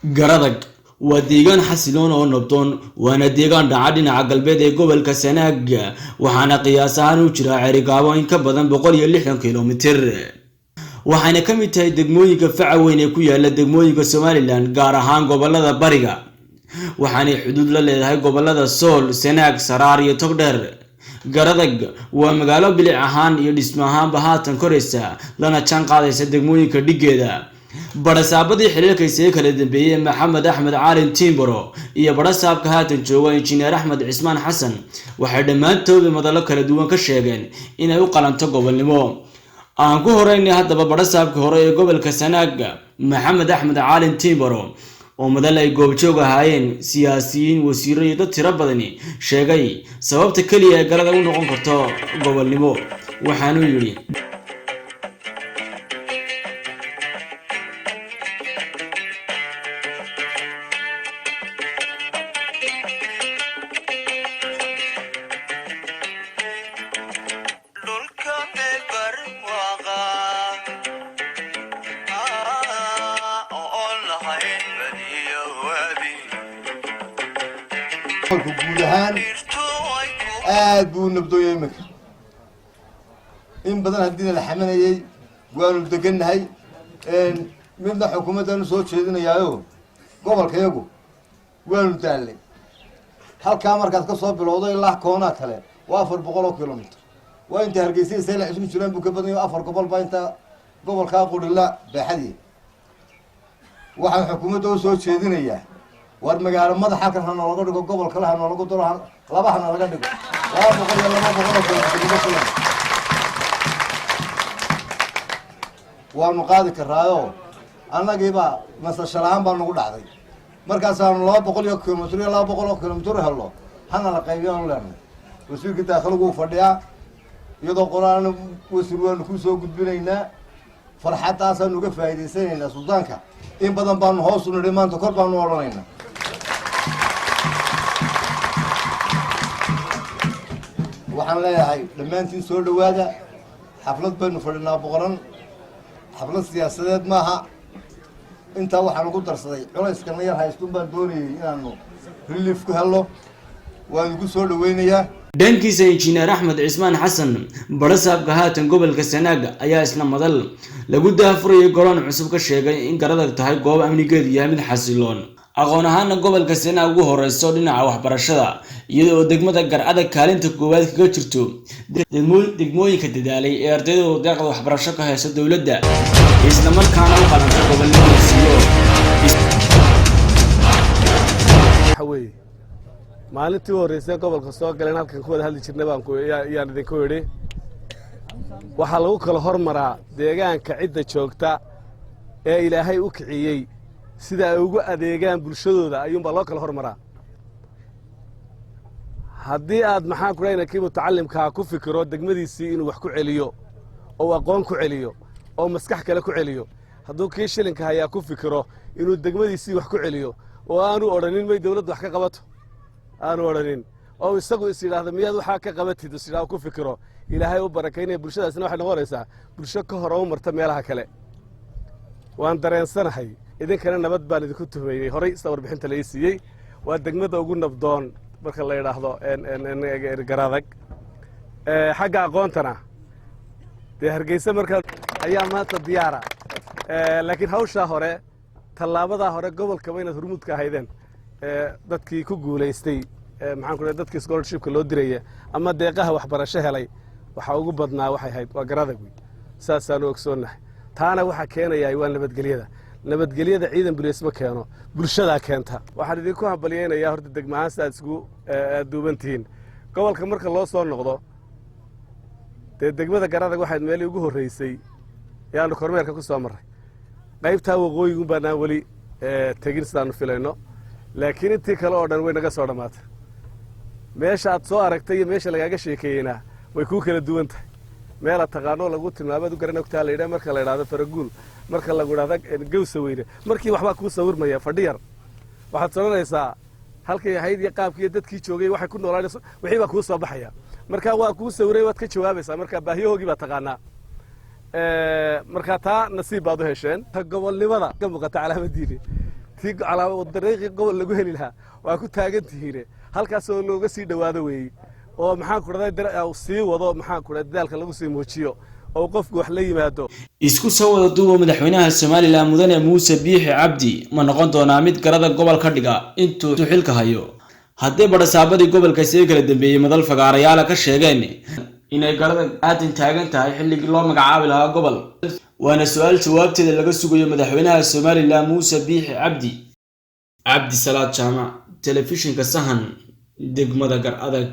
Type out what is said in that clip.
garadag waa deegaan xasiloon oo nabdoon waana deegaan dhaca dhinaca galbeed ee gobolka Sanaag waxaana qiyaas ahaan u jira Cerigabo in ka badan 160 kiiloomitir waxaana ka mid tahay degmooyinka faca weyn ee ku yaala degmooyinka Somaliland gaar ahaan gobolada bariga waxaana xuduud la leedahay gobolada Sool, Sanaag, Saraar iyo Togdheer garadag waa magaalo bilic ahaan iyo dhismo ahaanba haatan koraysa lana jaan qaadaysa degmooyinka dhigeeda barasaabadii xiriirkiisa kala dambeeyay Maxamed Axmed Caalin Timbro iyo barasaabka haatan jooga Injineer Axmed Cismaan Xasan waxay dhamaantood madalo kala duwan ka sheegeen inay u qalanto gobolnimo aan ku horeynay hadaba barasaabka hore ee gobolka Sanaag Maxamed Axmed Caalin Timbro oo madal ay goobjoog ahaayeen siyaasiyiin wasiiro iyo dad tiro badan sheegay sababta kaliya ee galada u noqon karto gobolnimo waxaanu yiri guulahan aad buu nabdooyay marka in badan hadii la xamanayay waanu deganahay midna xukuumadana soo jeedinayaayo gobolkayagu waanu daalay halka markaad ka soo bilowdo ilaa koona kale waa 400 kiiloomitir waa inta Hargeysa isla isku jiraan buu ka badan yahay 4 gobol baa inta gobolka qudhila baaxadii waxaan xukuumadda soo jeedinayaa war magaalo madaxa halkan hana laga dhigo gobol kale hana lagu daro laba hana laga dhigo waanu qaadi karaayo annagiiba masashalaan baa nagu dhacday markaas aan 200 kiiloomitir iyo 200 kiiloomitir helo hana la qaybiyo leena wasiirka dakhligu fadhiya iyadoo qoraan wasiir waan ku soo gudbinaynaa farxadaas aan uga faa'iideysanaynaa Suudaanka in badan baan hoos u nidhi maanta kor baan u oranaynaa waxaan leeyahay dhamaantiin soo dhawaada xaflad baynu fadhinaa boqoran xaflad siyaasadeed maaha inta waxaan ugu darsaday culayska yar haystun baan doonayay inaanu relief ku helo waan ugu soo dhaweynayaa dhankiisa Injineer Axmed Cismaan Xasan barasaabka haatan gobolka Sanaag ayaa isla madal lagu daafuriyay garoon cusub ka sheegay in garadag tahay goob amnigeed yahay mid xasiloon aqoon ahaan gobolka Sanaag ugu horeyso dhinaca waxbarashada iyadoo degmada Garadag kaalinta koowaad kaga jirto degmooyinka dadaalay ee ardaydu deeqda waxbarasho ka hayso dawladda isla markaana u qalanto gobolnimada siiyo maalintii horeysay gobolka soo galeen halkan ku wada hadli jirnay baan yaan idinku yiri waxa lagu kala hormaraa deegaanka cidda joogta ee Ilaahay u kiciyay sida ay ugu adeegaan bulshadooda ayuun baa loo kala hormaraa haddii aad maxaan ku leeyahay kii mutacallimka ku fikiro degmadiisii inuu wax ku celiyo oo aqoon ku celiyo oo maskax kale ku celiyo hadduu kii shilinka hayaa ku fikiro inuu degmadiisii wax ku celiyo oo aanu oranin may dawladdu wax ka qabato aanu oranin oo isagu is yiraahdo miyaad waxa ka qabatid sidaa ku fikiro Ilaahay u barakeeyay bulshadaasna waxa noqonaysaa bulsho ka hor u marta meelaha kale waan dareensanahay idinkana nabad baan idinku tuhmeeyay horay sawir bixinta la siiyay waa degmada ugu nabdoon marka la yiraahdo garadag xagga aqoontana Hargeysa marka ayaa maanta diyaara laakiin hawsha hore talaabada hore gobolka inaad hormuud ka ahaydeen dadkii ku guuleystay maxaan ku leeyahay dadkii scholarship loo diray ama deeqaha waxbarasho helay waxa ugu badnaa waxay ahayd waa garadag saasaan ogsoonahay taana waxa keenayay waa nabadgelyada ciidan buleysma keeno bulshada keenta waxaan idinku hambalyeeynaa horta degmaha saad isku duubantiin gobolka marka loo soo noqdo degmada garadag waxay meel ugu horeysay yaanu kormeerka ku soo maray qaybta waqooyiga baan wali tagin sidaan filayno laakiin intii kale oo dhan way naga soo dhamaatay meesha aad soo aragtay iyo meesha lagaaga sheekeeyna way ku kala duwan tahay meel taqaano lagu tilmaamay garan ogtaa leeyahay marka la yiraahdo faraguul marka lagu yiraahdo gowsa weyne markii waxba ku sawirmaya fadhiyar waxaad soconaysaa halkay ahayd iyo qaabkii dadkii joogay waxay ku noolaayeen wixii ba ku soo baxaya marka waa ku sawiray waad ka jawaabaysaa marka baahiyoogii ba taqaanaa marka taa nasiib baad u hesheen gobolnimada ka muuqata calaamadiina tii dariiqii gobol lagu heli lahaa waa ku taagan tihiine halkaasoo looga sii dhowaado weeye oo maxaan ku dhahday sii wado maxaan ku dhahday dadaalka lagu sii muujiyo oo qofku wax la yimaado isku soo wada duuba madaxweynaha Soomaaliland mudane Muuse Biixi Cabdi ma noqon doonaa mid garada gobol ka dhiga intuu xilka hayo haddii barasaabadii gobolka si kala dambeeyay madal fagaarayaal ka sheegeen inay garada aadin taagan tahay xilligii loo magacaabi lahaa gobol waana su'aal jawaabteeda laga sugayo madaxweynaha Soomaaliland Muuse Biixi Cabdi Salaad Jaamac telefishinka Sahan degmada Gar Adag